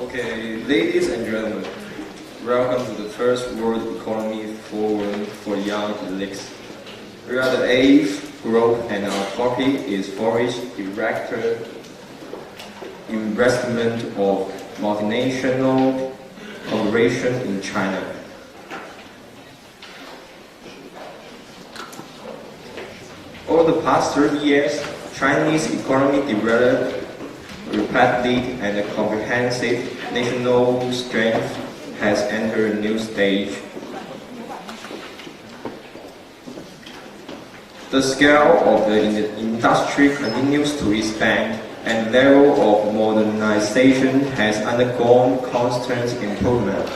Okay, ladies and gentlemen, welcome to the First World Economy Forum for Young Elites. We are the 8th group and our topic is foreign direct investment of multinational corporations in China. Over the past 30 years, Chinese economy developed rapidly and a comprehensive national strength has entered a new stage. The scale of the industry continues to expand and level of modernization has undergone constant improvement.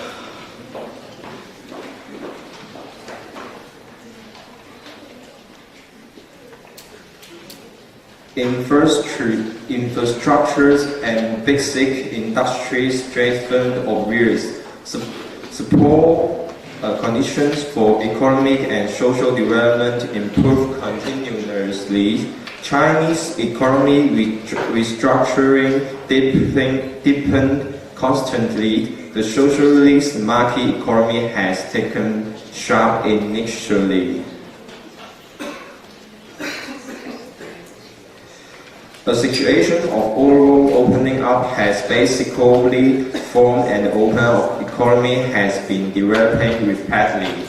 Infrastructures and basic industries strengthened obvious support conditions for economic and social development improved continuously. Chinese economy restructuring deepened constantly. The socialist market economy has taken shape initially. A situation of overall opening up has basically formed and the open economy has been developing rapidly.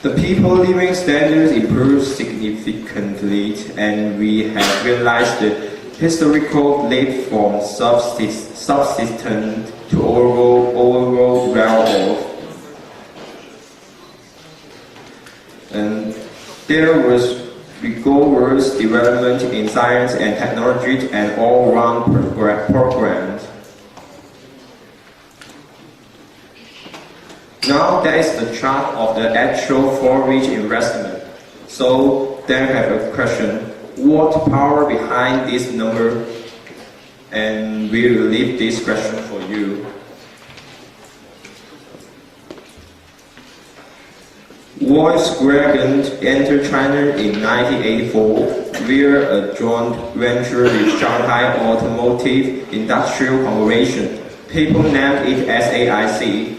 The people living standards improved significantly and we have realized the historical leap from subsistence to overall well-off. And there was rigorous development in science and technology and all-round programs. Now that is the chart of the actual foreign investment. So then I have a question. What power behind this number? And we will leave this question for you. Volkswagen entered China in 1984 via a joint venture with Shanghai Automotive Industrial Corporation. People named it SAIC.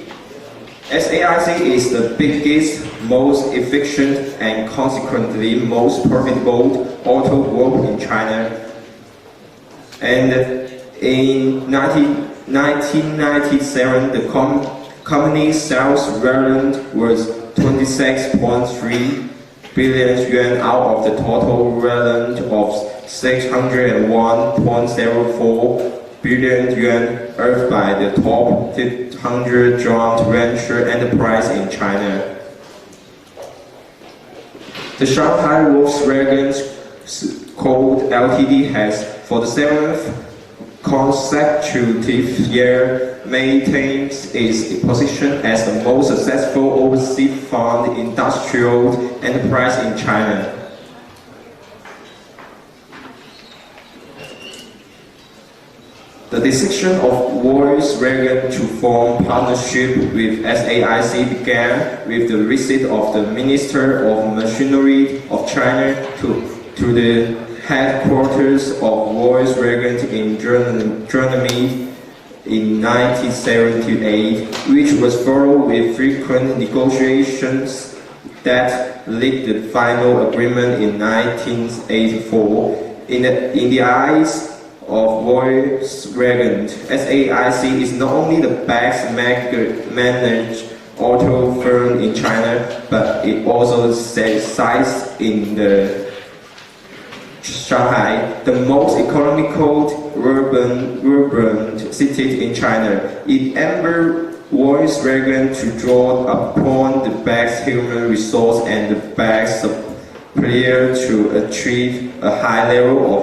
SAIC is the biggest, most efficient, and consequently most profitable auto group in China. And in 1997, the company's sales volume was 26.3 billion yuan out of the total volume of 601.04 billion yuan earned by the top 500 joint venture enterprise in China. The Shanghai Volkswagen Code Ltd has, for the 7th consecutive year, maintains its position as the most successful overseas fund industrial enterprise in China. The decision of Volkswagen to form partnership with SAIC began with the visit of the Minister of Machinery of China to the headquarters of Volkswagen in Germany in 1978, which was followed with frequent negotiations that led to the final agreement in 1984. In the eyes of Volkswagen, SAIC is not only the best managed auto firm in China, but it also resides in the Shanghai, the most economical urban city in China. It enabled Volkswagen to draw upon the best human resource and the best supplier to achieve a high level of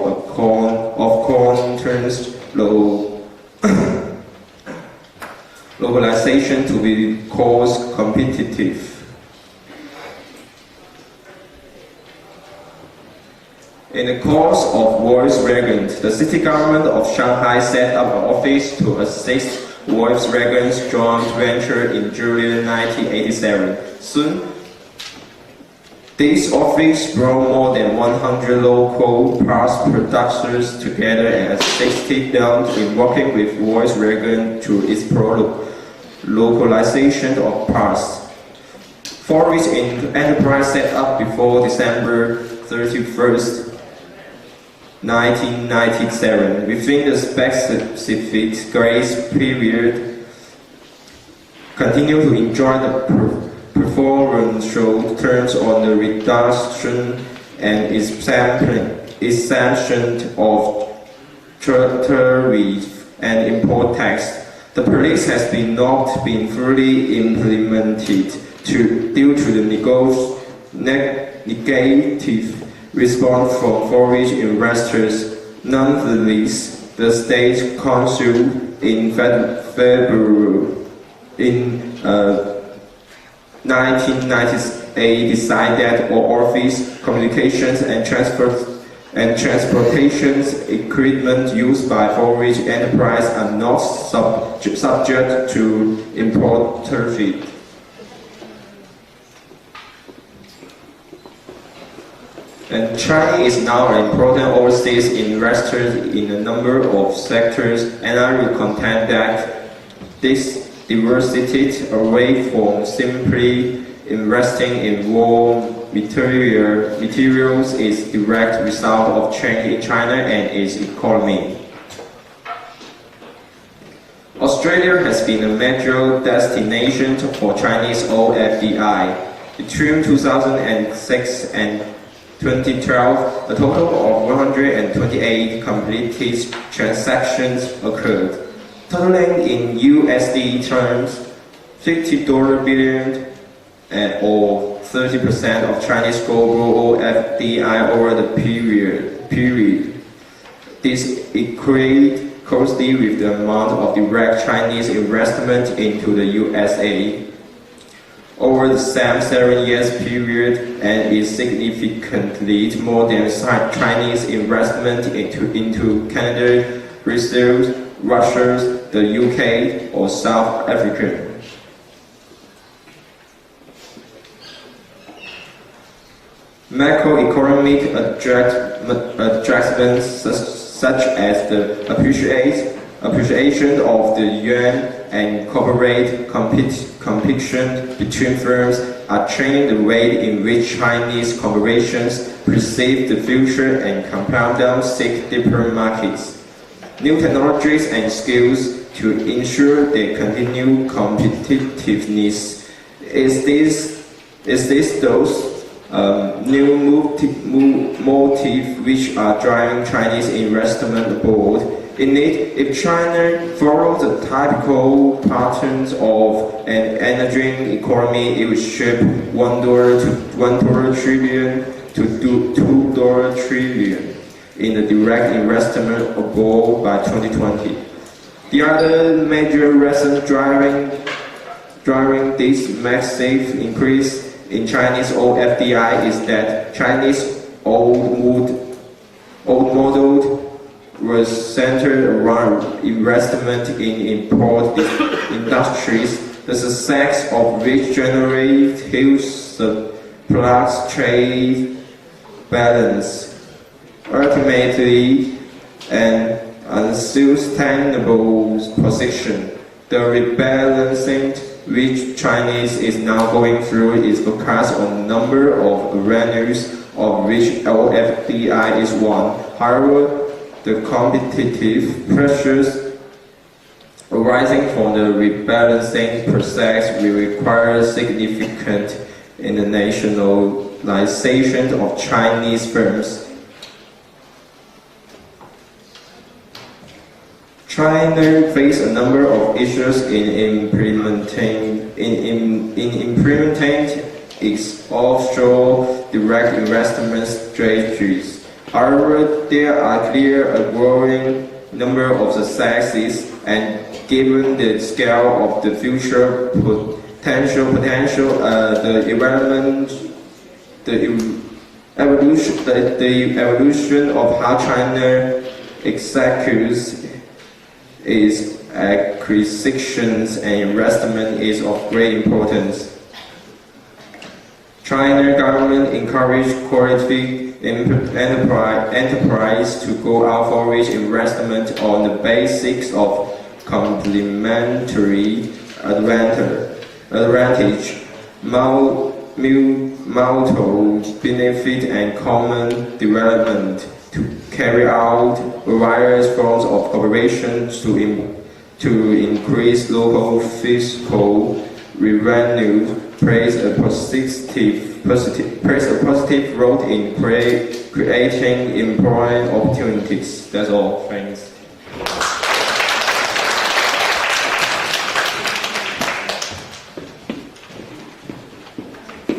localization to be cost competitive. In the course of Volkswagen, the city government of Shanghai set up an office to assist Volkswagen's joint venture in July 1987. Soon, These offices brought more than 100 local parts producers together and assisted them in working with Volkswagen to explore localization of parts. Forage Enterprise set up before December 31st, 1997. Within the specific grace period, continue to enjoy the preferential terms on the reduction and exemption of tariff and import tax. The police has not been fully implemented due to the negative response from foreign investors. Nonetheless, the State Council in February 1998 decided that all office, communications, and transportation equipment used by forage enterprise are not subject to import tariff. And China is now an important overseas investor in a number of sectors, and I will contend that this diversity away from simply investing in raw materials is direct result of change in China and its economy. Australia has been a major destination for Chinese OFDI. Between 2006 and 2012, a total of 128 completed transactions occurred, totaling in USD terms $50 billion or 30% of Chinese global OFDI over the period. This equates closely with the amount of direct Chinese investment into the USA over the same 7 years period, and is significantly more than Chinese investment into Canada, Brazil, Russia, the UK, or South Africa. Macroeconomic adjustments such as the appreciation of the yuan and corporate competition between firms are changing the way in which Chinese corporations perceive the future and compel them seek deeper markets, new technologies and skills to ensure their continued competitiveness. Is this those new motives which are driving Chinese investment abroad? Indeed, if China follows the typical patterns of an energy economy, it would shift $1 trillion to $2 trillion in the direct investment abroad by 2020. The other major reason driving this massive increase in Chinese OFDI is that Chinese old model was centered around investment in import industries, the success of which generated huge surplus trade balance. Ultimately, an unsustainable position. The rebalancing which China is now going through is focused on a number of avenues, of which OFDI is one. However, the competitive pressures arising from the rebalancing process will require significant internationalization of Chinese firms. China faces a number of issues in implementing its offshore direct investment strategies. However, there are clear a growing number of successes, and given the scale of the future potential, the evolution of how China executes its acquisitions and investment is of great importance. China government encourage quality enterprise to go out for rich investment on the basis of complementary advantage, mutual benefit and common development to carry out various forms of cooperation to increase local fiscal revenue, plays a positive role in creating employment opportunities. That's all. Thanks.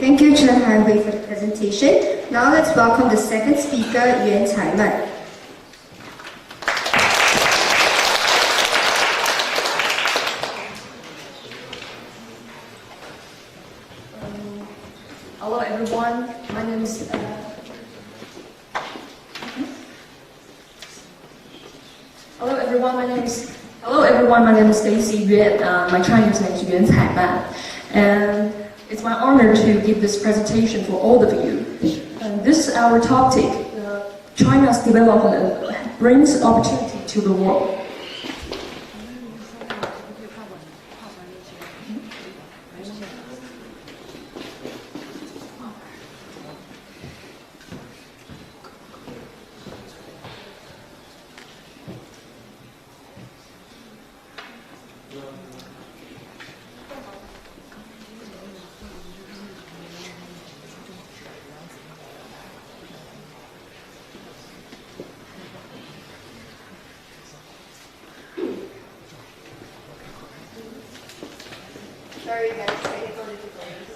Thank you, Chen Hanhui, for the presentation. Now let's welcome the second speaker, Cai. Hello everyone, my name is my name is Stacy Yue. My Chinese name is Cai, and it's my honor to give this presentation for all of you. This is our topic. China's development brings opportunity to the world. Sorry guys, technical difficulties.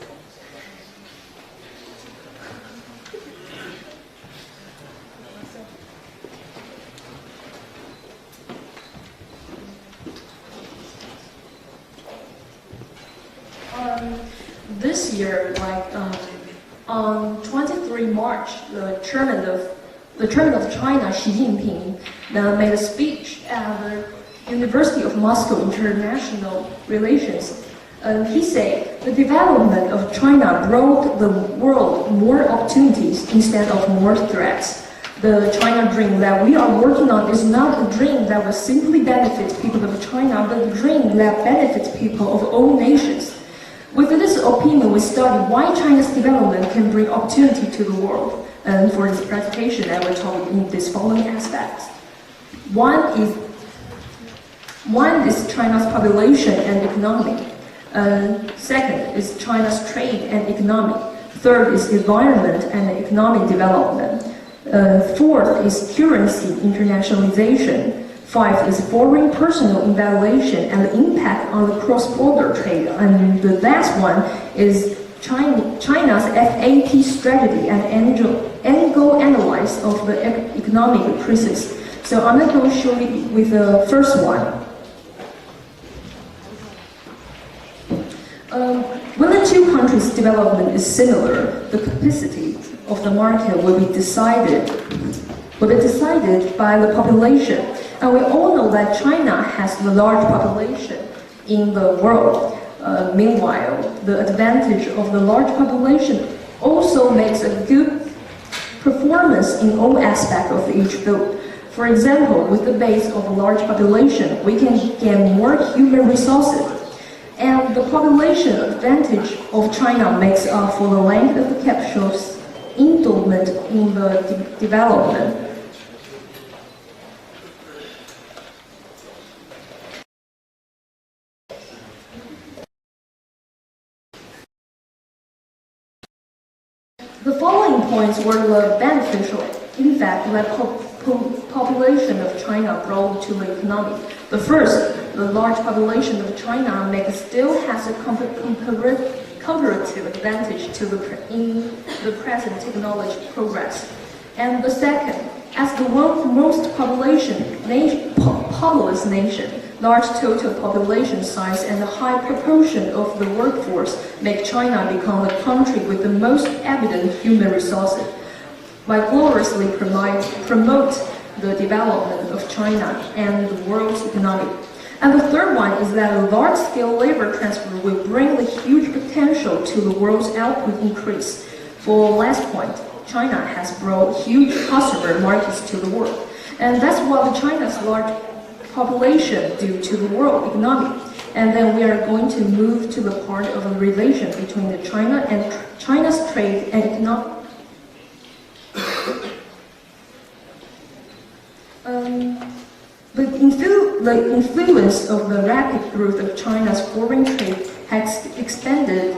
This year, on 23 March, the chairman of China, Xi Jinping, made a speech at the University of Moscow International Relations. He said the development of China brought the world more opportunities instead of more threats. The China dream that we are working on is not a dream that will simply benefit people of China, but a dream that benefits people of all nations. With this opinion, we study why China's development can bring opportunity to the world. And for this presentation, I will talk in these following aspects. One is China's population and economy. Second is China's trade and economy. Third is environment and economic development. Fourth is currency internationalization. Fifth is foreign personal evaluation and the impact on the cross-border trade. And the last one is China's FAT strategy and angle analysis of the economic crisis. So I'm going to show you with the first one. When the two countries' development is similar, the capacity of the market will be decided by the population. And we all know that China has the large population in the world. Meanwhile, the advantage of the large population also makes a good performance in all aspects of each field. For example, with the base of a large population, we can gain more human resources. And the population advantage of China makes up for the length of the capital's endowment in the development. The following points were the beneficial impact that population of China brought to the economy. The first, the large population of China still has a comparative advantage in the present technology progress. And the second, as the world's most populous nation, large total population size and a high proportion of the workforce make China become the country with the most evident human resources. By gloriously promote the development of China and the world's economy. And the third one is that a large-scale labor transfer will bring the huge potential to the world's output increase. For last point, China has brought huge customer markets to the world. And that's what China's large population do to the world economy. And then we are going to move to the part of the relation between the China and China's trade and economic. The influence of the rapid growth of China's foreign trade has expanded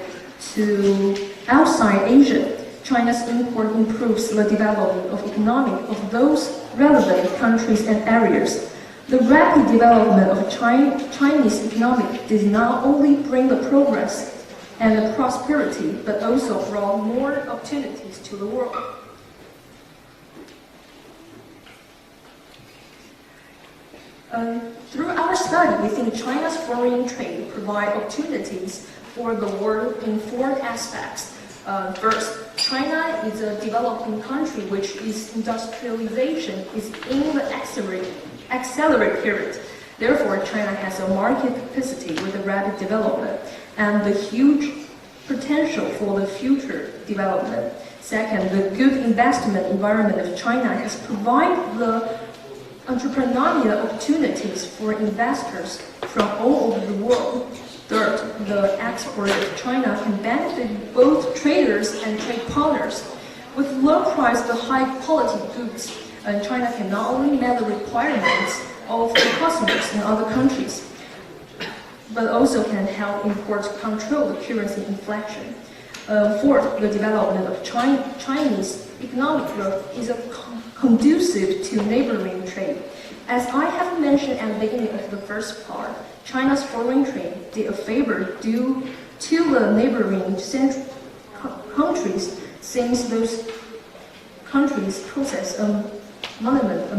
to outside Asia. China's import improves the development of economic of those relevant countries and areas. The rapid development of Chinese economic did not only bring the progress and the prosperity, but also brought more opportunities to the world. Through our study, we think China's foreign trade provides opportunities for the world in four aspects. First, China is a developing country which its industrialization is in the accelerate period. Therefore, China has a market capacity with a rapid development and the huge potential for the future development. Second, the good investment environment of China has provided the entrepreneurial opportunities for investors from all over the world. Third, the export of China can benefit both traders and trade partners. With low price but high quality goods, China can not only meet the requirements of the customers in other countries, but also can help imports control the currency inflation. Fourth, the development of Chinese economic growth is conducive to neighboring trade. As I have mentioned at the beginning of the first part, China's foreign trade did a favor due to the neighboring countries, since those countries possess a monument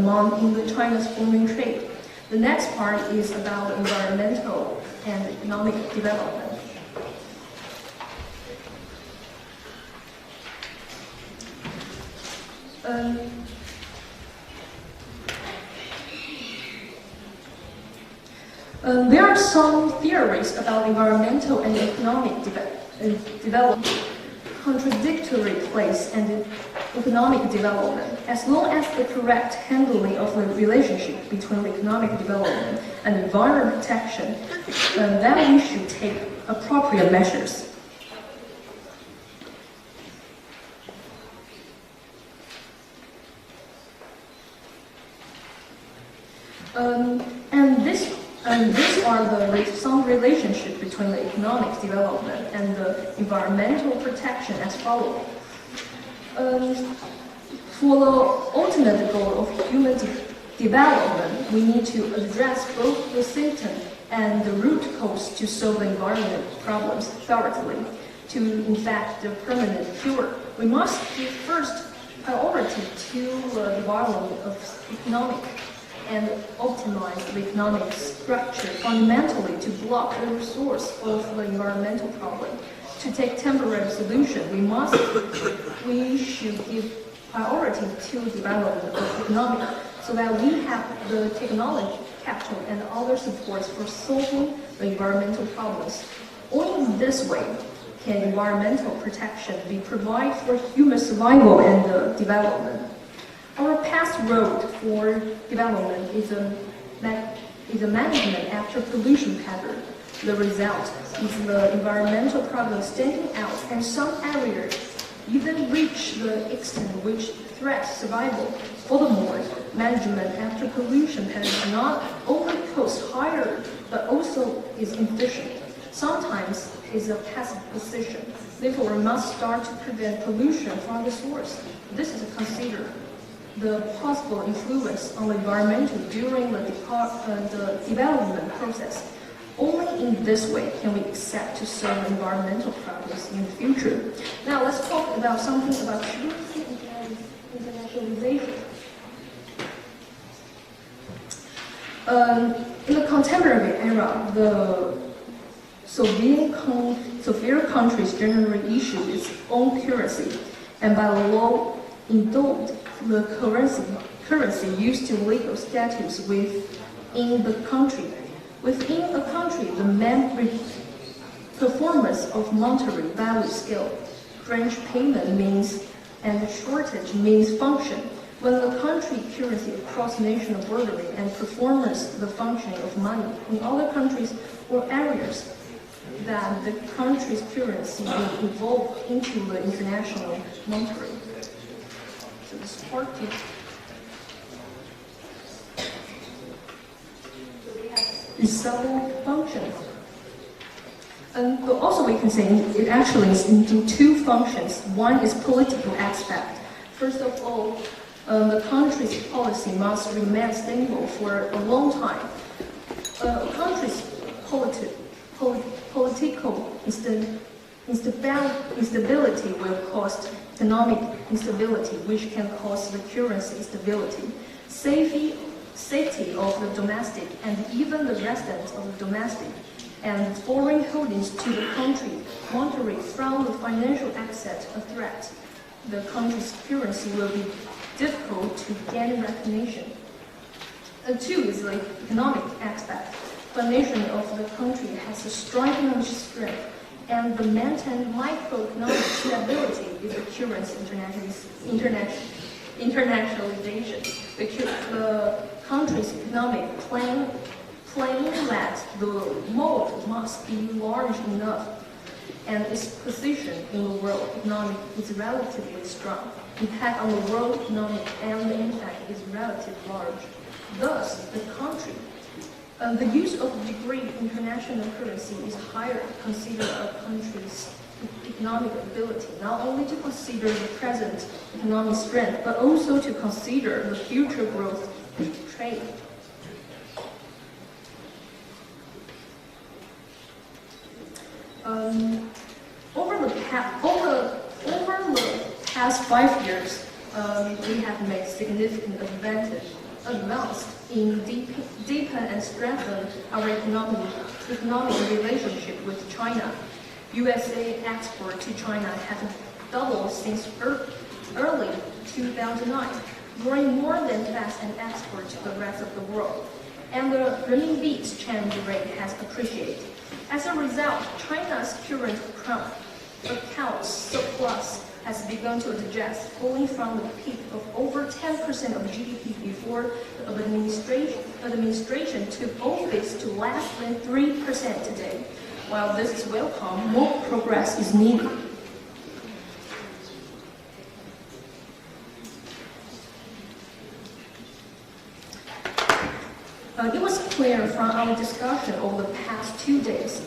in the China's foreign trade. The next part is about environmental and economic development. There are some theories about environmental and economic development, contradictory place and economic development. As long as the correct handling of the relationship between the economic development and environment protection, then we should take appropriate measures. And these are some relationship between the economic development and the environmental protection as follows. For the ultimate goal of human development, we need to address both the symptom and the root cause to solve the environmental problems thoroughly. To effect the permanent cure, we must give first priority to the development of economic and optimize the economic structure fundamentally to block the source of the environmental problem. To take temporary solution, we should give priority to development of economic, so that we have the technology, capital, and other supports for solving the environmental problems. Only in this way can environmental protection be provided for human survival and development. Our past road for development is a management after pollution pattern. The result is the environmental problems standing out, and some areas even reach the extent which threats survival. Furthermore, management after pollution pattern not only costs higher, but also is inefficient. Sometimes is a passive position. Therefore, we must start to prevent pollution from the source. This is considered the possible influence on the environment during the development process. Only in this way can we accept to solve environmental problems in the future. Now let's talk about something about currency and internationalization. In the contemporary era, the Soviet countries generally issued its own currency, and by law endowed the currency used to legal status within the country. Within a country, the main performance of monetary value scale, French payment means and shortage means function. When the country currency across national bordering and performance the functioning of money in other countries or areas, that the country's currency will evolve into the international monetary. So this part is several functions. But also we can say it actually is into two functions. One is political aspect. First of all, the country's policy must remain stable for a long time. A country's political instability will cause economic instability, which can cause the currency instability. Safety of the domestic and even the residents of the domestic and foreign holdings to the country monetary from the financial asset a threat. The country's currency will be difficult to gain recognition. Two is the economic aspect. The nation of the country has a strong economic strength, and the maintain microeconomic stability is the currency internationalization. The country's economic plan that the mold must be large enough, and its position in the world economic is relatively strong. Impact on the world economic and the impact is relatively large. Thus, the country, the use of degree international currency is higher to consider a country's economic ability, not only to consider the present economic strength, but also to consider the future growth of trade. Over the past 5 years, we have made significant advance in deepen and strengthen our economic relationship with China. USA export to China has doubled since early 2009, growing more than fast and export to the rest of the world. And the renminbi exchange rate has appreciated. As a result, China's current account surplus has begun to adjust, falling from the peak of over 10% of GDP before the administration took office to less than 3% today. While this is welcome, more progress is needed. It was clear from our discussion over the past 2 days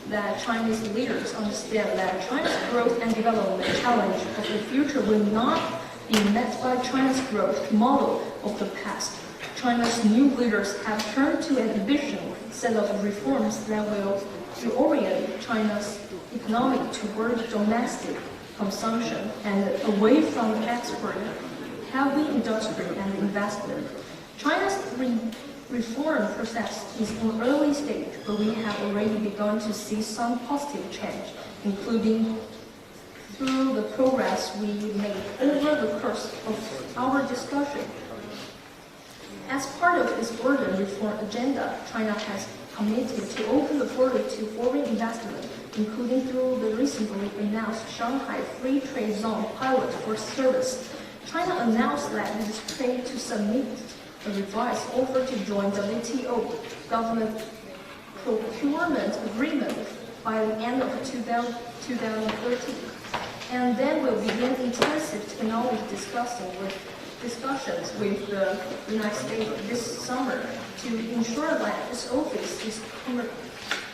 that Chinese leaders understand that China's growth and development challenge of the future will not be met by China's growth model of the past. China's new leaders have turned to an ambitious set of reforms that will reorient China's economy toward domestic consumption and away from export, heavy industry and investment. China's reform process is in early stage, but we have already begun to see some positive change, including through the progress we made over the course of our discussion. As part of its border reform agenda, China has committed to open the border to foreign investment, including through the recently announced Shanghai Free Trade Zone pilot for service. China announced that it is planning to submit a revised offer to join WTO government procurement agreement by the end of 2013, and then will begin intensive economic discussions with the United States this summer to ensure that its office is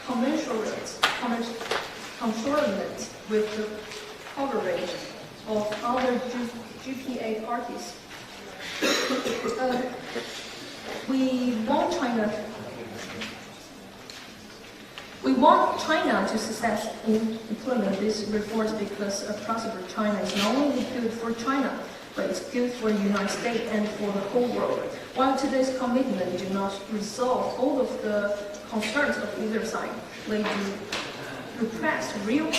commensurate with the coverage of other GPA parties. We want China to successfully implement these reforms because a prosperous China is not only good for China, but it's good for the United States and for the whole world. While today's commitment do not resolve all of the concerns of either side, they do repress real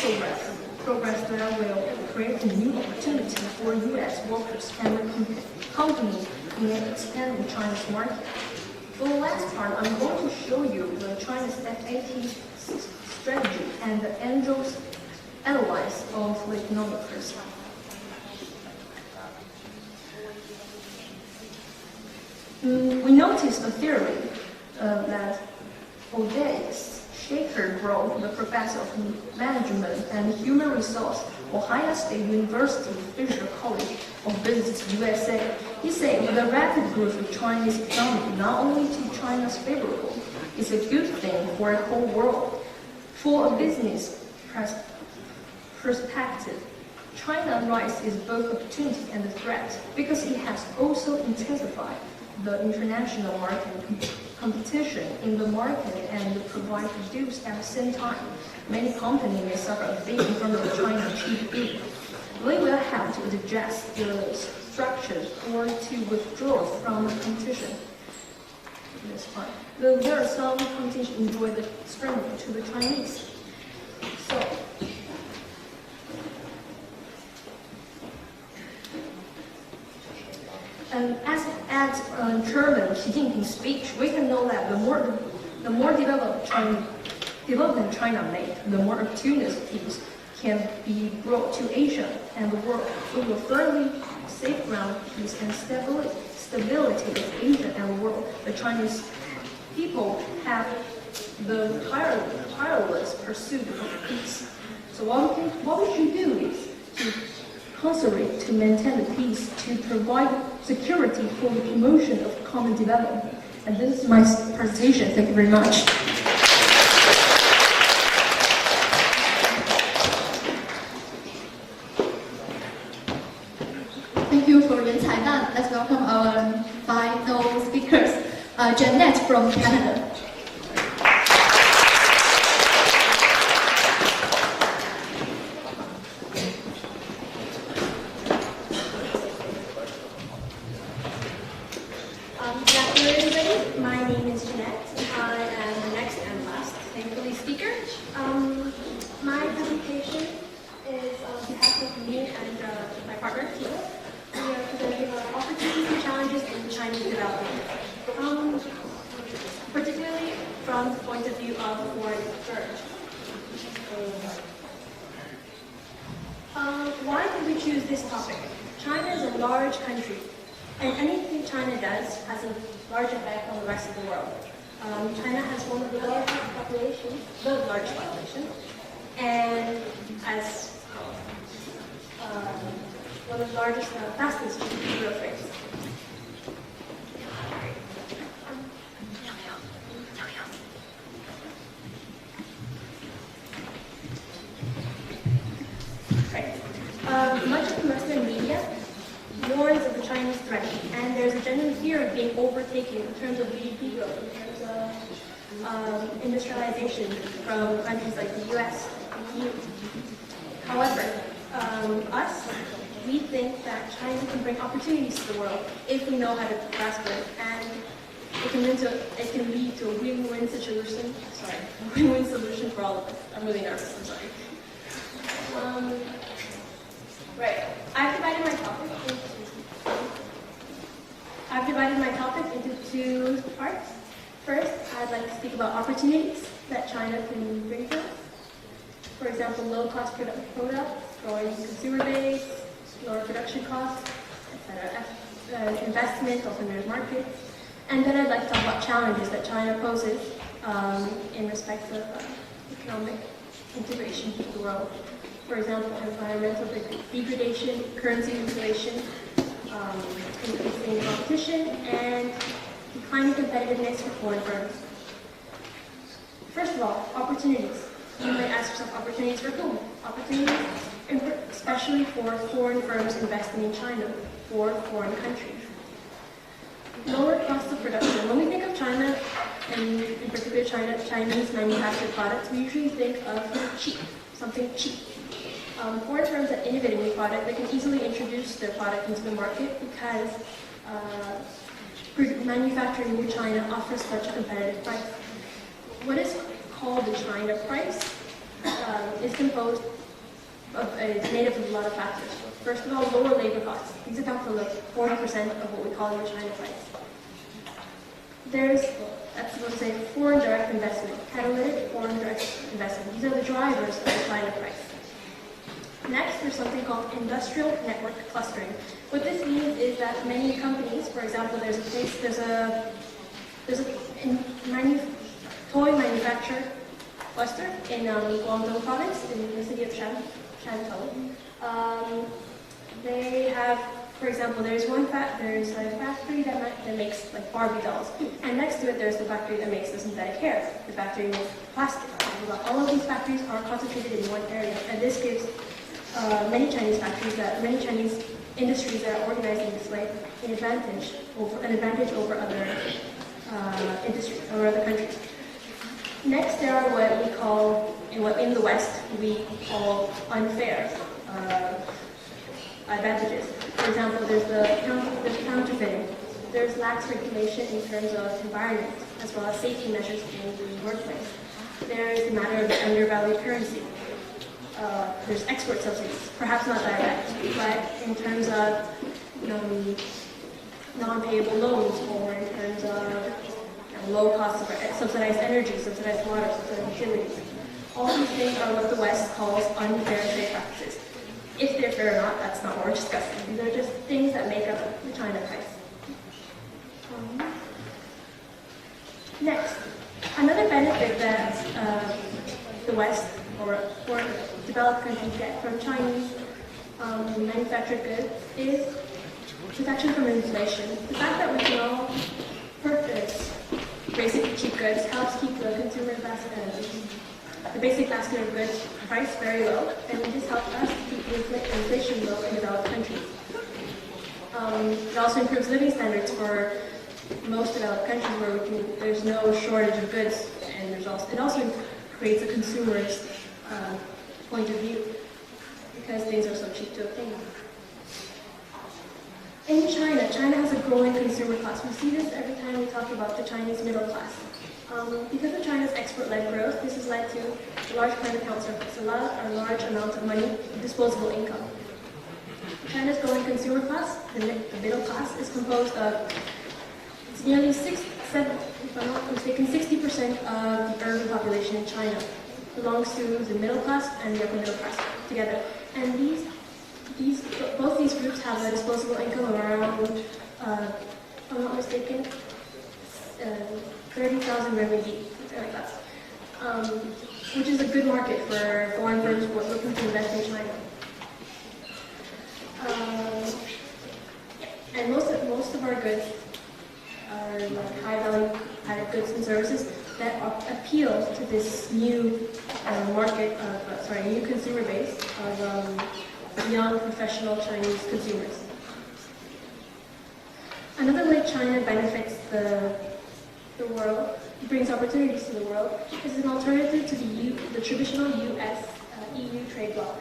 progress that will create a new opportunity for U.S. workers and the companies in expanding China's market. For the last part, I'm going to show you the China's FAT strategy and the angels analyze of the economic first. We noticed a theory that Odaeus Shaker Grove, the professor of management and human resource for Ohio State University Fisher College of Business, USA, he said with the rapid growth of Chinese economy, not only to China's favorable, it's a good thing for the whole world. For a business perspective, China's rise is both opportunity and a threat because it has also intensified the international market competition in the market and provide produce at the same time. Many companies may suffer a fate in front of China's cheap goods. They will have to adjust the structures or to withdraw from the competition. This part. Though there are some competition enjoy the strength to the Chinese. So, as Chairman Xi Jinping's speech, we can know that the more developed China made, the more opportunities can be brought to Asia and the world. We will firmly safeguard peace and stability of Asia and the world. The Chinese people have the tireless pursuit of peace. So what we should do is to conserve, to maintain the peace, to provide security for the promotion of common development. And this is my presentation. Thank you very much. Thank you for your time. Let's welcome our final speakers. Jeanette from Canada. Good afternoon, everybody. My name is Jeanette. I am the next and last, thankfully, speaker. My presentation is on behalf of me and my partner, Tina. We are presenting opportunities and challenges in Chinese development, particularly from the point of view of foreign firms. Why did we choose this topic? China is a large country, and anything China does has a large effect on the rest of the world. China has one of the largest populations, and has one of the largest, fastest growth rates. Right. Much of the Western media warns of the Chinese threat, and there's a genuine fear of being overtaken in terms of GDP growth, in terms of industrialization from countries like the US and EU. However, we think that China can bring opportunities to the world if we know how to grasp it, and it can lead to a win-win solution. A win-win solution for all of us. I'm really nervous. I'm sorry. Right. I've divided my topic into two parts. First, I'd like to speak about opportunities that China can bring to us. For example, low-cost products, growing consumer base, lower production costs, etc. Investment, alternative markets. And then I'd like to talk about challenges that China poses in respect of economic integration to the world. For example, environmental degradation, currency inflation, increasing competition, and declining competitiveness for foreign firms. First of all, opportunities. You might ask yourself, opportunities for whom? Opportunities, especially for foreign firms investing in China, for foreign countries. Lower cost of production. When we think of China, and in particular Chinese manufactured products, we usually think of something cheap. Foreign firms that innovate a new product, they can easily introduce their product into the market because manufacturing in China offers such a competitive price. What is called the China price is composed of, it's made up of a lot of factors. First of all, lower labor costs. These account for like 40% of what we call the China price. that's supposed to say foreign direct investment, catalytic foreign direct investment. These are the drivers of the China price. Next, there's something called industrial network clustering. What this means is that many companies, for example, there's a toy manufacturer cluster in Guangdong province, in the city of Shantou. They have, for example, there's a factory that makes like Barbie dolls, and next to it there's the factory that makes the synthetic hair. The factory makes plastic. All of these factories are concentrated in one area, and this gives many Chinese industries that are organized in this way an advantage over other industries or other countries. Next, there are what we call, in the West, we call unfair advantages. For example, there's counterfeiting. There's lax regulation in terms of environment, as well as safety measures in the workplace. There is the matter of the undervalued currency. There's export subsidies, perhaps not direct, but in terms of non-payable loans, or in terms of low costs of subsidized energy, subsidized water, subsidized utilities. All these things are what the West calls unfair trade practices. If they're fair or not, that's not what we're discussing. These are just things that make up the China price. Next, another benefit that the West or developed countries get from Chinese manufactured goods is protection from inflation. The fact that we can all purchase basic cheap goods helps keep the consumer basket, the basic basket of goods price very low, and this helps us to keep the inflation low in developed countries. It also improves living standards for most developed countries where there's no shortage of goods, and it also creates a consumer's point of view because things are so cheap to obtain. In China has a growing consumer class. We see this every time we talk about the Chinese middle class. Because of China's export-led growth, this has led to a large current account surplus, a large amount of money, disposable income. China's growing consumer class, the middle class, is composed of nearly if I'm not mistaken, 60% of the urban population in China belongs to the middle class and the upper middle class together. And both these groups have a disposable income of around, if I'm not mistaken, 30,000 renminbi, something like that, which is a good market for foreign firms who are looking to invest in China. And most of our goods are like high-value kind of goods and services that appeal to this new new consumer base of young professional Chinese consumers. Another way China benefits the world, brings opportunities to the world, is an alternative to the traditional US-EU trade bloc.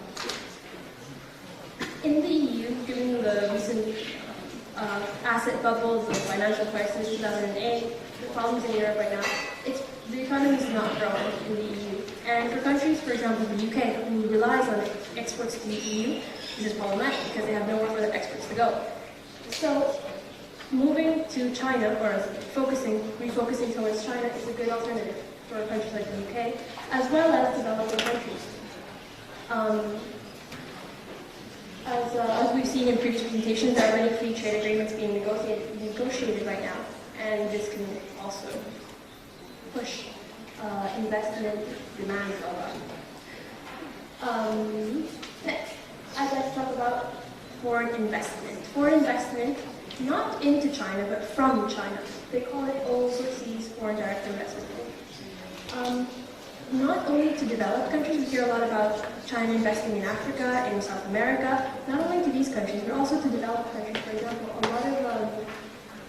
In the EU, given the recent asset bubbles, the financial crisis, 2008, the problems in Europe right now, the economy is not growing in the EU. And for countries, for example, the UK, who relies on exports to the EU, this is problematic because they have nowhere for their exports to go. So, moving to China, or refocusing towards China, is a good alternative for countries like the UK, as well as developing countries. As we've seen in previous presentations, there are many free trade agreements being negotiated right now, and this can also push investment demand next, I'd like to talk about foreign investment. Foreign investment, not into China, but from China. They call it overseas foreign direct investment. Not only to developed countries, we hear a lot about China investing in Africa, in South America, not only to these countries, but also to developed countries. For example, a lot of,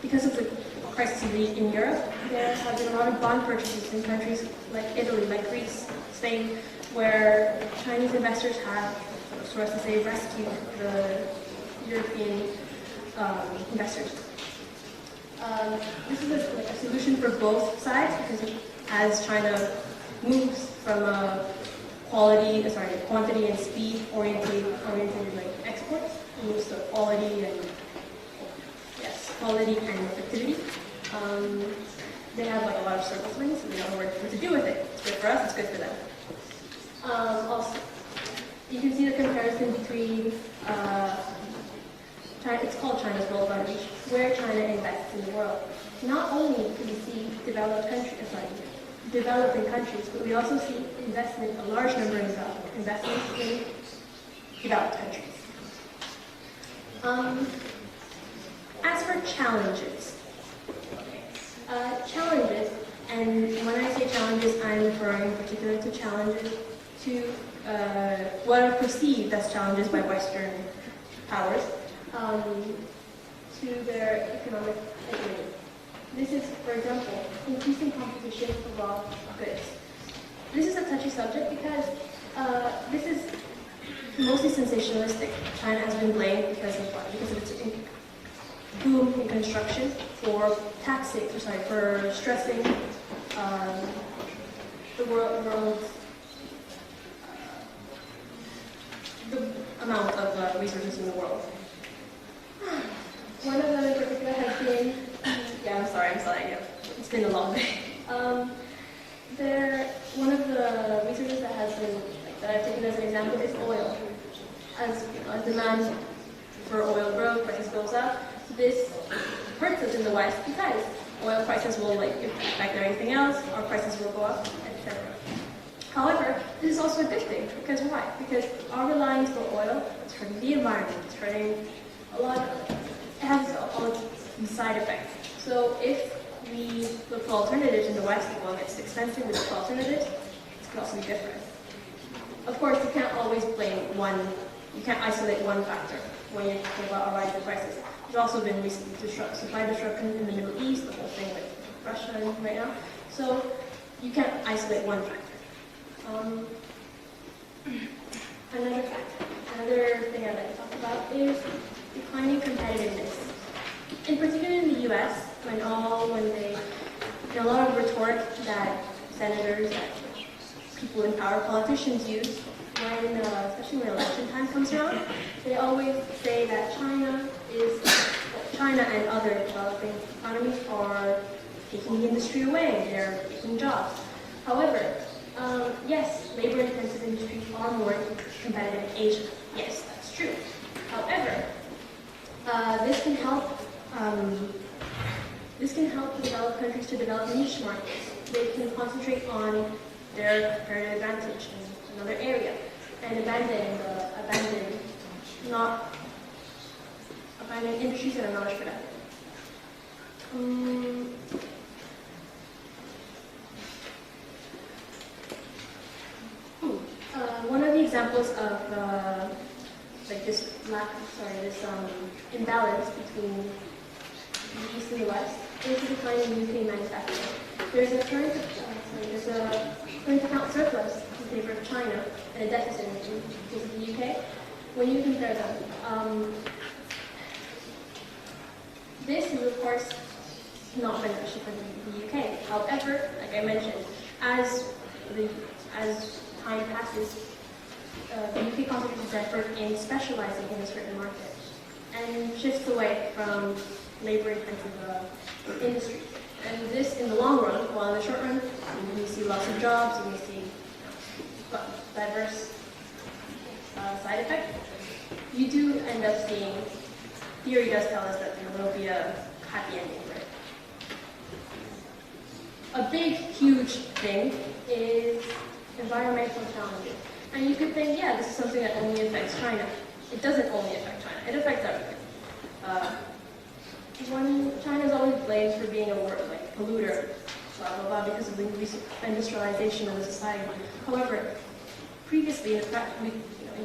because of the crisis in Europe, there have been a lot of bond purchases in countries like Italy, like Greece, Spain, where Chinese investors have, so as to say, rescued the European investors. This is a solution for both sides, because as China moves from quantity and speed oriented like exports, it moves to quality and effectivity. for us, it's good for them. Also, you can see the comparison between China, it's called China's World Fund, where China invests in the world. Not only do we see developing countries, but we also see a large number of investments in developed countries. As for challenges, and when I say challenges, I'm referring particularly to challenges to what are perceived as challenges by Western powers to their economic hegemony. This is, for example, increasing competition for raw goods. This is a touchy subject because this is mostly sensationalistic. China has been blamed because of what? Because of its boom in construction for stressing the world's the amount of resources in the world. One of them in particular has been, I'm sorry, it's been a long day. One of the resources that has been, that I've taken as an example is oil. As demand for oil grows, prices goes up, this hurts us in the West because oil prices will affect everything else, our prices will go up, etc. However, this is also a good thing, because why? Because our reliance for oil is hurting the environment, it's hurting it has all its side effects. So if we look for alternatives in the West, well, it's expensive, we look for alternatives, it could also be good for us. Of course, you can't always you can't isolate one factor when you're talking about our rising prices. There's also been recent supply disruptions in the Middle East, the whole thing with Russia right now. So you can't isolate one factor. Another thing I'd like to talk about is declining competitiveness. In particular in the US, when a lot of rhetoric that senators, that people in power, politicians use, especially when election time comes around, they always say that China and other developing economies are taking the industry away, they're taking jobs. However, yes, labor-intensive industries are more competitive in Asia. Yes, that's true. However, this can help developed countries to develop niche markets. They can concentrate on their comparative advantage in another area and abandon industries that are not as productive. One of the examples of this imbalance between the East and the West is the decline in UK manufacturing. There's a current account surplus in favor of China and a deficit in case of the UK. When you compare them, this is of course not beneficial for the UK. However, like I mentioned, as time passes, the UK concentrates its effort in specializing in a certain market and shifts away from labor-intensive industries. And this, in the long run, while in the short run, you see lots of jobs, and you see diverse side effects, you do end up seeing, theory does tell us that there will be a happy ending for it. A big, huge thing is environmental challenges. And you could think, yeah, this is something that only affects China. It doesn't only affect China, it affects everything. China is always blamed for being a polluter, blah, blah, blah, because of the industrialization of the society. However, previously, in fact, you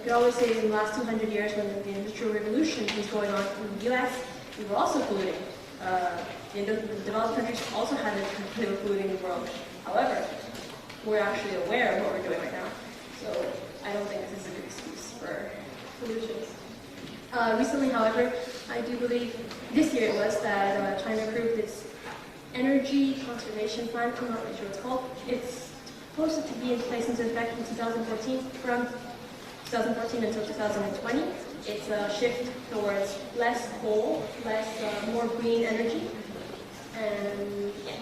could always say in the last 200 years when the Industrial Revolution was going on in the US, we were also polluting. The developed countries also had they were polluting the world. However, we're actually aware of what we're doing right now. So I don't think this is a good excuse for pollution. Recently, however, I do believe, this year it was, that China approved its energy conservation plan. I'm not really sure what it's called. It's supposed to be in place into effect in 2014, from 2014 until 2020. It's a shift towards less coal, more green energy, and yeah.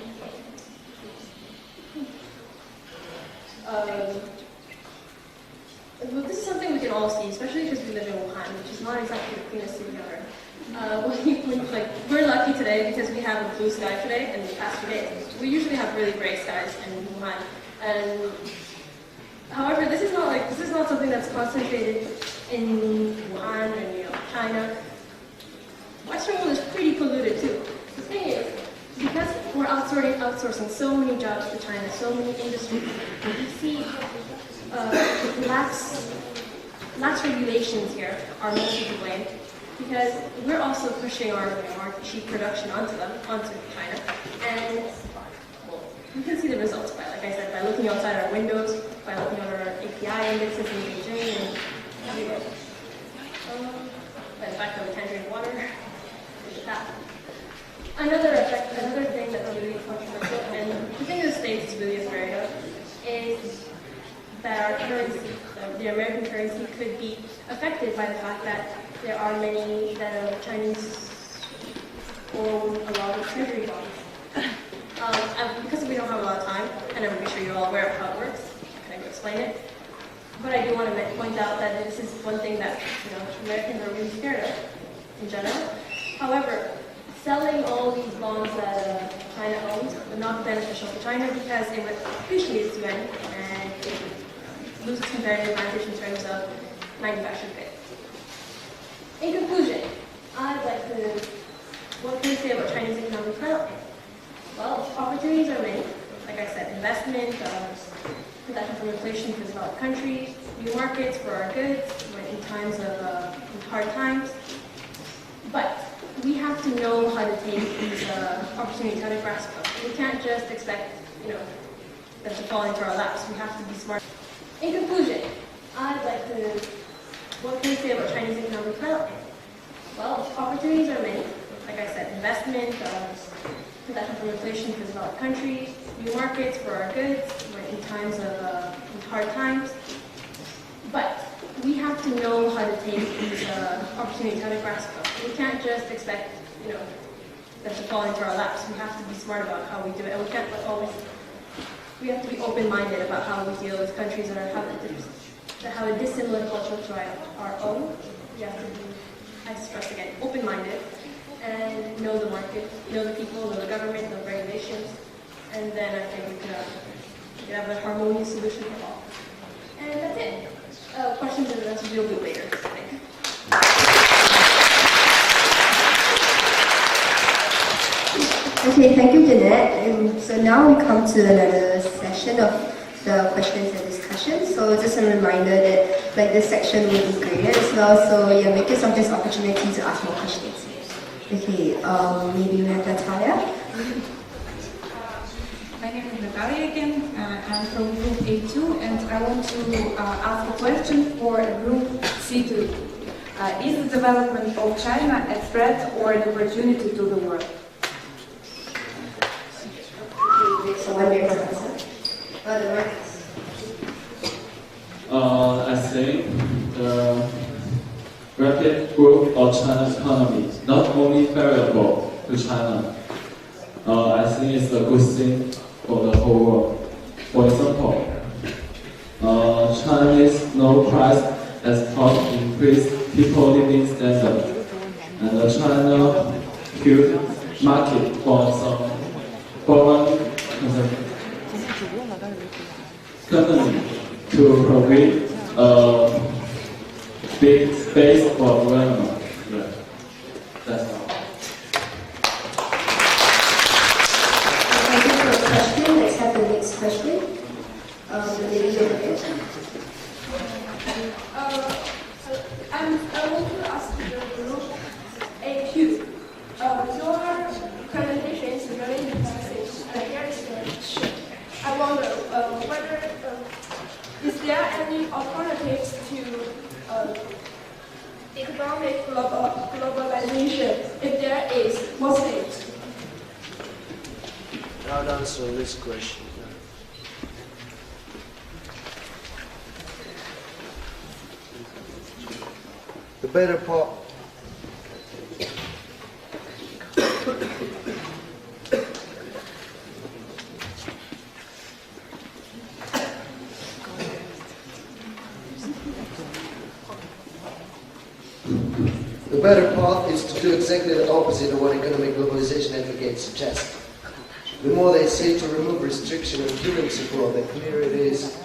well, this is something we can all see, especially because we live in Wuhan, which is not exactly the cleanest city on earth. We're lucky today because we have a blue sky today and the past few days. We usually have really gray skies in Wuhan. And however, this is not something that's concentrated in Wuhan and China. Western world is pretty polluted too. The thing is, because we're outsourcing so many jobs to China, so many industries, we see lax regulations here are mostly to blame, because we're also pushing our cheap production onto China, and well, we can see the results by, like I said, by looking outside our windows, by looking at our API indexes in Beijing and everywhere. By the fact that we can't drink water. Another thing that's really controversial, and the thing in the States is really afraid of, is that our currency, the American currency, could be affected by the fact that there are many Chinese own a lot of treasury bonds. Because we don't have a lot of time, and I'm pretty sure you're all aware of how it works, I'm going to explain it. But I do want to point out that this is one thing that Americans are really scared of in general. However, selling all these bonds that China owns would not be beneficial to China because it would appreciate its yuan and it would lose its comparative advantage in terms of manufactured goods. In conclusion, what can I say about Chinese economic development? Well, opportunities are many. Like I said, investment, protection from inflation for developed countries, new markets for our goods in times of hard times. But we have to know how to take these opportunities, how to grasp them. We can't just expect, them to fall into our laps. We have to be smart. In conclusion, what can I say about Chinese economic development? Well, opportunities are many. Like I said, investment, protection from inflation for developed countries, new markets for our goods in times of hard times. But we have to know how to take these opportunities, how to grasp them. We can't just expect, them to fall into our laps. We have to be smart about how we do it, and we have to be open-minded about how we deal with countries that have a dissimilar culture to our own. We have to be, I stress again, open-minded and know the market, know the people, know the government, know the regulations, and then I think we could have a harmonious solution for all. And that's it. Questions and answers we'll do later. Thank you. Okay, thank you, Jeanette. So now we come to another session of the questions and discussion. So just a reminder that this section will be graded as well. So yeah, make use of this opportunity to ask more questions. Okay, maybe we have Natalia. My name is Natalia again. I'm from Group A2, and I want to ask a question for Group C2. Is the development of China a threat or an opportunity to the world? I think the rapid growth of China's economy is not only favorable to China. I think it's a good thing for the whole world. For example, Chinese low price has helped increase people living standard, and China huge market for some foreign company to provide a big space for development. Yeah, that's all. Thank you for the question. Let's have the next question. The lady over there. I want to ask the group AQ. Your presentation is really impressive. Here is the question. I wonder whether is there any alternatives to economic globalization? If there is, what's it? I'll answer this question. The better part. The better path is to do exactly the opposite of what economic globalization advocates suggest. The more they say to remove restriction and currency for the communities,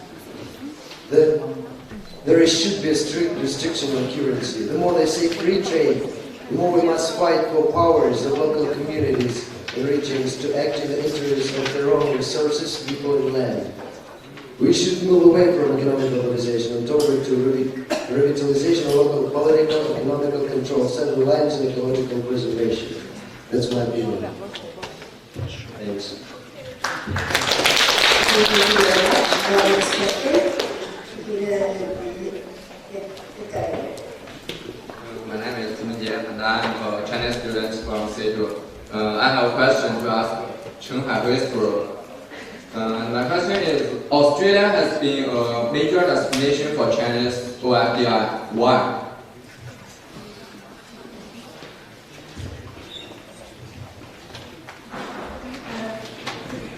there should be a strict restriction on currency. The more they say free trade, the more we must fight for powers of local communities and regions to act in the interest of their own resources, people and land. We should move away from economic globalization and toward to revitalization of local political and economical control, set reliance on ecological preservation. That's my opinion. Thanks. Thank you very much. Next question. My name is Jie, and I'm a Chinese student from Situ. I have a question to ask Chen Haihui's group. My question is, Australia has been a major destination for Chinese OFDI. Why?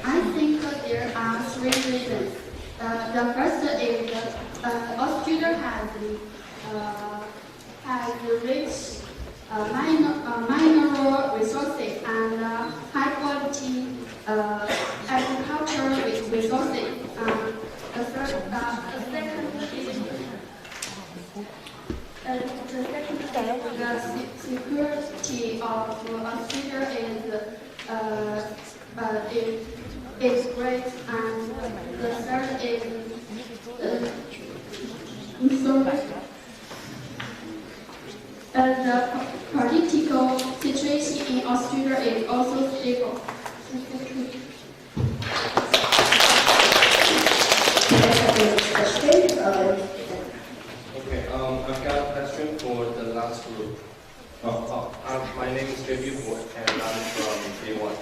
I think there are three reasons. The first is Australia has rich mineral resources and high quality agricultural resources. The security of Australia is great, and the third is the political situation in Australia is also stable. Okay, I've got a question for the last group. My name is JB Wood, and I'm from B1.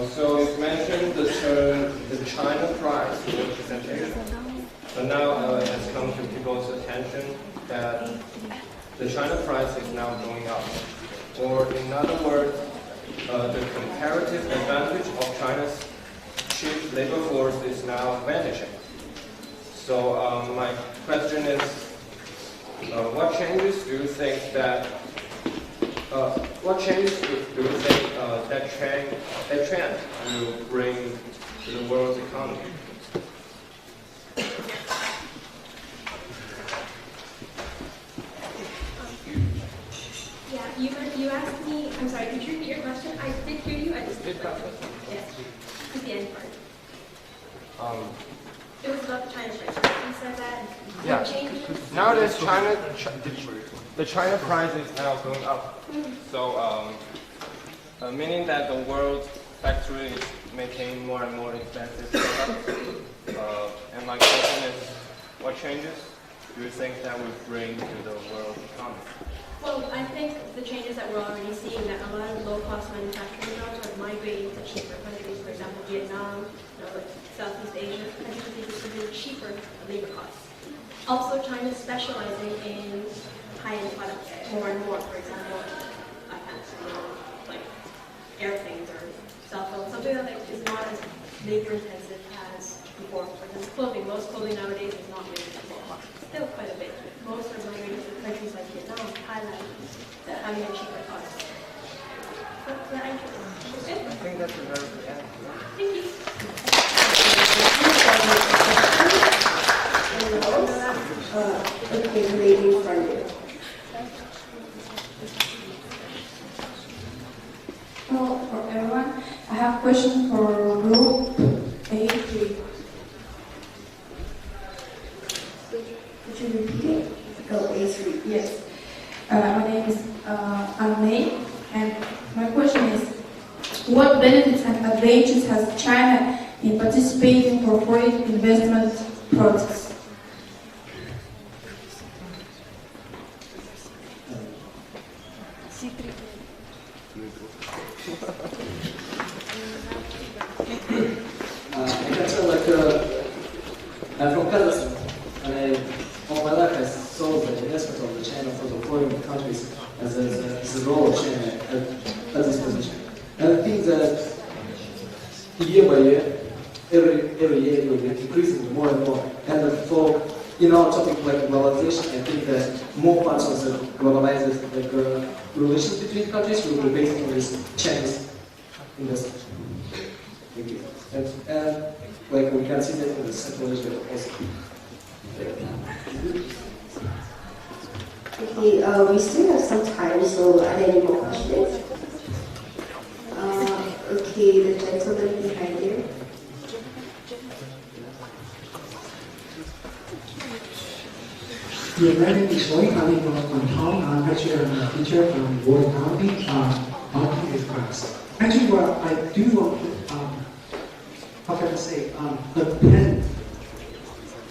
So you mentioned the term the China price in your presentation, but now it has come to people's attention that the China price is now going up. Or in other words, the comparative advantage of China's cheap labor force is now vanishing. So my question is, what changes do you think that that trend will bring to the world's economy? Yeah, you asked me. I'm sorry. Could you repeat your question? I did hear you. I just did. Yes, at the end part. It was about the China price. You said that. Yeah. Changes. Nowadays, the China price is now going up. So, meaning that the world factory is making more and more expensive products. And my question is, what changes do you think that will bring to the world economy? Well, I think the changes that we're already seeing, that a lot of low-cost manufacturing jobs are migrating to cheaper countries. For example, Vietnam, like Southeast Asia, countries with really cheaper labor costs. Also, China is specializing in high-end products more and more. For example, iPads, like airplanes or cell phones, something that is not as labor-intensive as before. For example, clothing. Most clothing nowadays is not labor-intensive. Still quite a bit. Most are migrating to countries like Vietnam, Thailand, that have even cheaper costs. That's the answer. I think that's a very good answer. Thank you. Okay, the lady in front of you. Hello for everyone. I have a question for group A3. Could you repeat it? Go A3. Yes. My name is Anne, and my question is, what benefits and advantages has China in participating for foreign investment projects? I can tell, I'm from Kazakhstan, and all my life I saw the investment of the China for the foreign countries as a role of China at this position. And I think that year by year, every year it will be increasing more and more. And for in our topic like globalization, I think that more parts of the globalized relations between countries will be based on this Chinese investment. Thank you. And like we can see that in the Central Asia also. Okay, we still have some time, so are there any more questions? Okay, the gentleman behind you. Yeah, my name is Roy, coming from Hong Kong. I'm actually a teacher from World Economy, Economics class. Actually, what I do want to, how can I say, append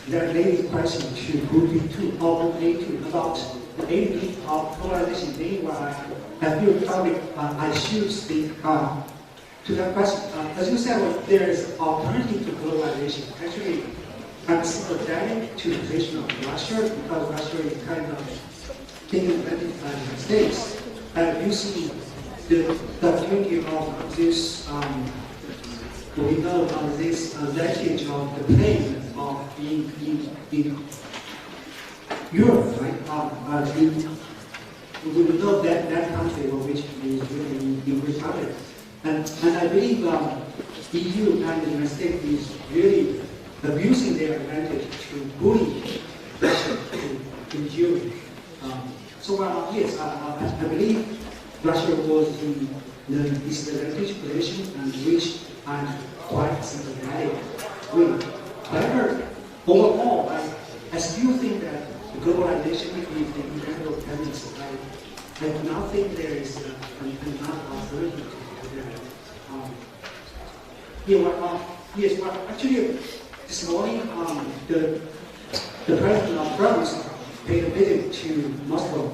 that lady question to Group B2 or Group A2 about the aim of globalization. Meanwhile, I feel probably I should speak to that question. As you said, well, there is alternative to globalization. Actually, I'm sympathetic to the position of Russia because Russia is kind of taking advantage by the United States. You see the beauty of this, we know of this advantage of the plane in Europe, right? We know that country which is really in republic. And I believe EU and the United States is really abusing their advantage to bully Russia to Europe. So yes, I believe Russia was in the disadvantaged position and which I'm quite sympathetic with. However, overall, I still think that the globalization is the incredible tendency. I do not think there is enough alternative to that. Yes, actually, this morning, the president of France paid a visit to Moscow,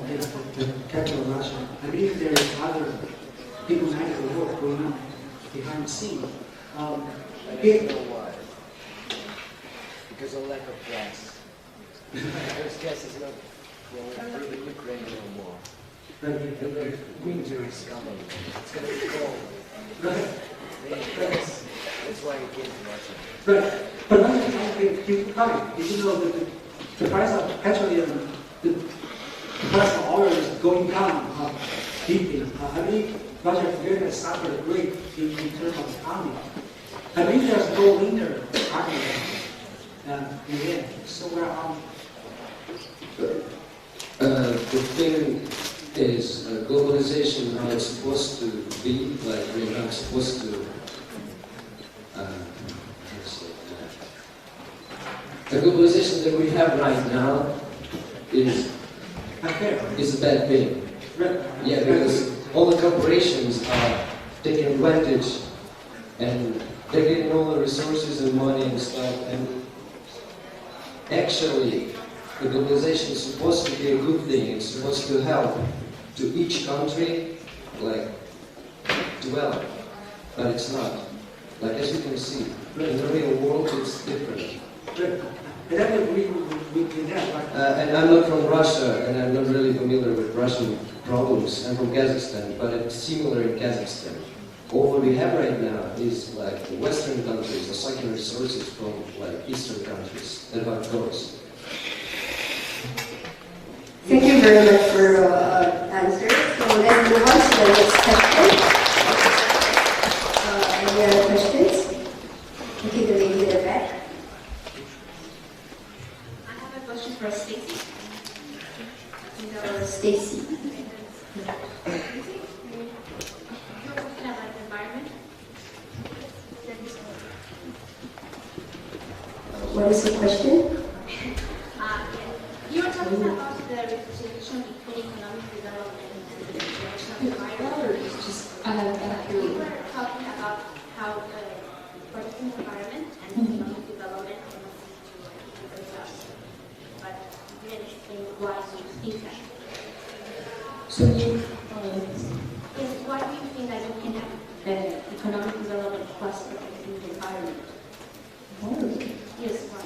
the capital of Russia. I believe there is other diplomatic work going on behind the scene. Because of lack of gas. There's gas is not for the Ukrainian war. The winter is coming. It's going to be cold. That's why it came to Russia. Right. But one thing I think is right. You know, the price of petroleum, the price of oil is going down deeply. I believe Russia really has suffered great in terms of economy. I believe there's no winter happening in the end. So the thing is, globalization, how it's supposed to be, like we're not supposed to. The globalization that we have right now is a bad thing. Yeah, because all the corporations are taking advantage and they're getting all the resources and money and stuff. And actually, the globalization is supposed to be a good thing. It's supposed to help to each country, like, develop. But it's not. Like, as you can see, in the real world, it's different. And I'm not from Russia, and I'm not really familiar with Russian problems. I'm from Kazakhstan, but it's similar in Kazakhstan. All we have right now is like the Western countries are sucking resources from like Eastern countries. That's how it goes. Thank you very much for your answer. So let's move on to the next question. Any other questions? Okay, the lady in the back. I have a question for Stacy. Stacy. What is the question? You were talking about the reconciliation between economic development and the international environment. You were talking about how the political environment and economic development can lead to results. But you didn't explain why you think that. So Why do you think that you can have economic development plus protecting the environment? Yes, why?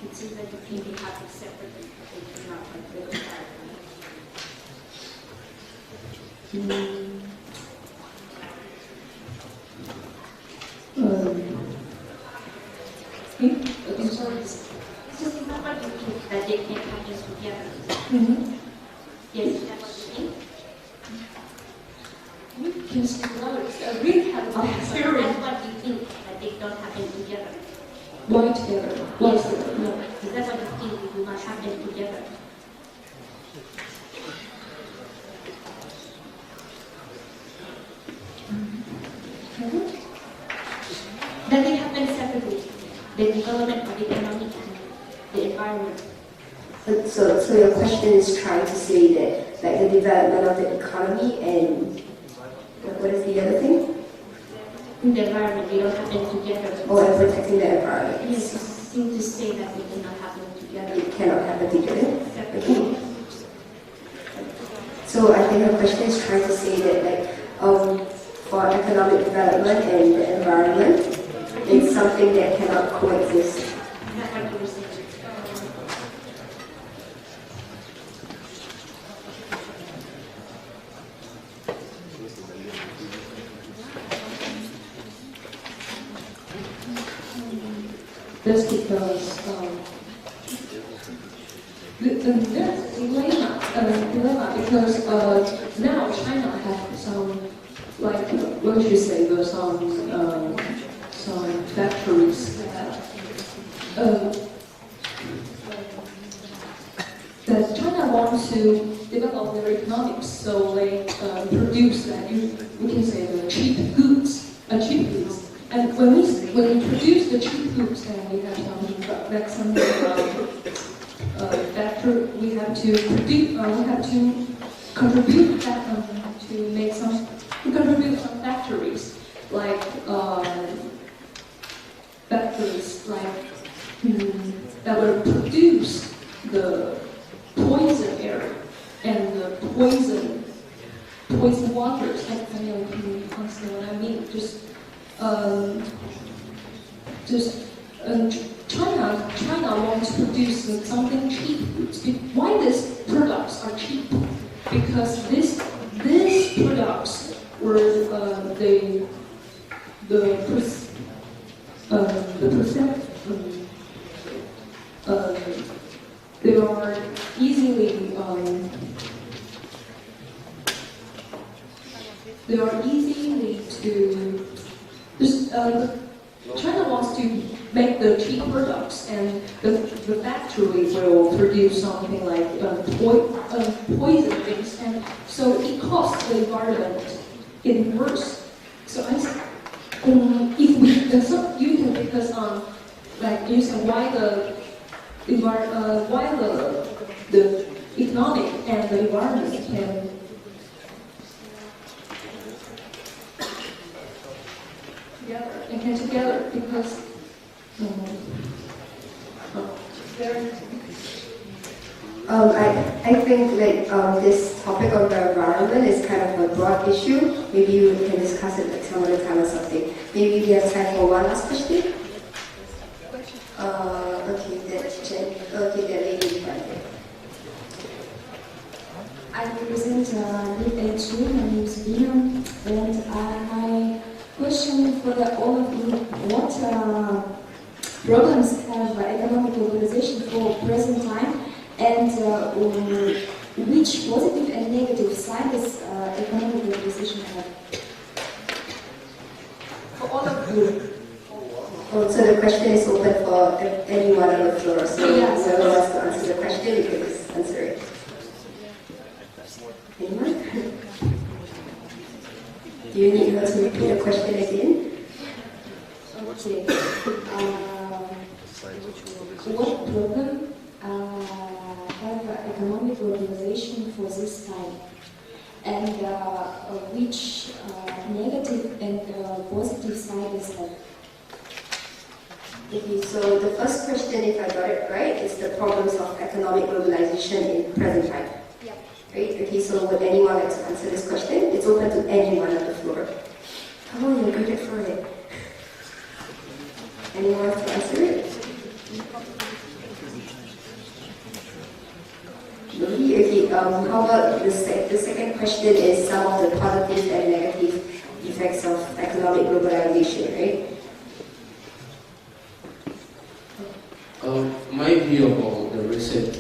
It seems that you can be happy separately, they cannot protect the they can happen together. Yes, that's what you think. You can speak louder. I really have a experience. That's what you think, that they don't happen together. Why together? Yes. No. Is that what you think they do not happen together? That they happen separately. The development of the economy and the environment. So your question is trying to say that like the development of the economy and what is the other thing? The environment, they don't happen together. Oh, and protecting the environment. Yes, you seem to say that they cannot happen together. It cannot happen together. Okay. So I think her question is trying to say that like for economic development and the environment, it's something that cannot coexist. That's what you were saying. That's because there's a dilemma because now China has some, like, what should you say, there's some factories that China wants to develop their economics, so they produce that we can say the cheap goods. And when we produce the cheap goods, then we have some factor. We have to produce. We have to contribute that to contribute some factories like that will produce the poison air and the poison waters. I don't know if you understand what I mean. China wants to produce something cheap. Why these products are cheap? Because these products were they are easily to China wants to make the cheap products, and the factory will produce something like poison things, and so it costs the environment getting worse. So if we you can focus on like you said why the economic and the environment can together because I think like this topic of the environment is kind of a broad issue. Maybe we can discuss it like some other time or something. Maybe we have time for one last question. Okay, that lady in front here. I represent A2. My name is Vina, and my question for all of you: what problems have economic globalization for present time, and which positive and negative sides economic globalization have? For all of you. Oh, so the question is open for anyone on the floor. So whoever wants to answer the question, you can just answer it. Anyone? Do you need her to repeat the question again? Okay. What problem have economic globalization for this time, and which negative and positive sides have? Okay, so the first question, if I got it right, is the problems of economic globalization in present time. Yeah. Right? Okay, so would anyone like to answer this question? It's open to anyone on the floor. Come on, you're good for it. Anyone wants to answer it? Okay, how about the second question is some of the positive and negative effects of economic globalization, right? My view about the recent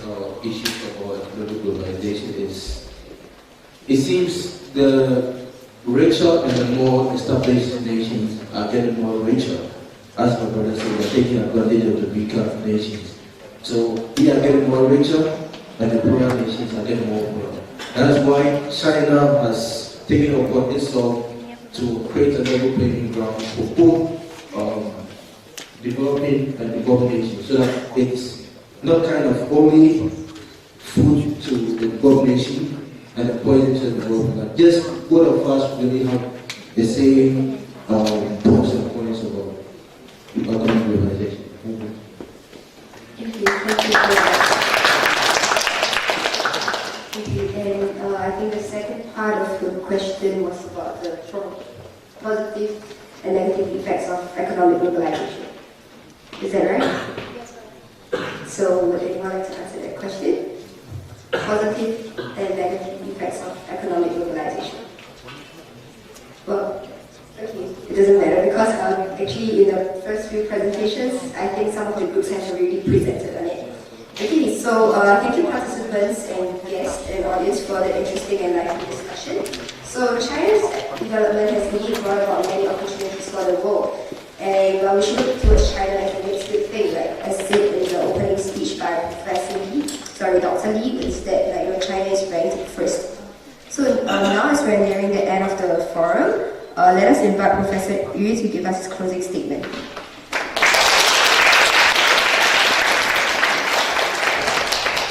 issues about economic globalization is, it seems the richer and the more established nations are getting more richer. As my brother said, they're taking advantage of the weaker nations. So we are getting more richer and the poorer nations are getting more poor. And that's why China has taken upon itself to create a level playing ground for both developing and developed nations, so that it's not kind of only food to the developed nation and the poison to the development. Just both of us really have the same pros and cons about economic globalization. Thank you. Thank you for that. Thank you. And I think the second part of the question was about the positive and negative effects of economic globalization. Is that right? Yes, right. So would anyone like to answer that question? Positive and negative effects of economic globalization. Well, okay, it doesn't matter because actually in the first few presentations, I think some of the groups have already presented on it. Okay, so thank you participants and guests and audience for the interesting and lively discussion. So China's development has indeed brought about many opportunities for the world. And we should look towards China as the next good thing, like as said in the opening speech by Dr. Lee, is that China is ranked first. So now as we're nearing the end of the forum, let us invite Professor Yu to give us his closing statement.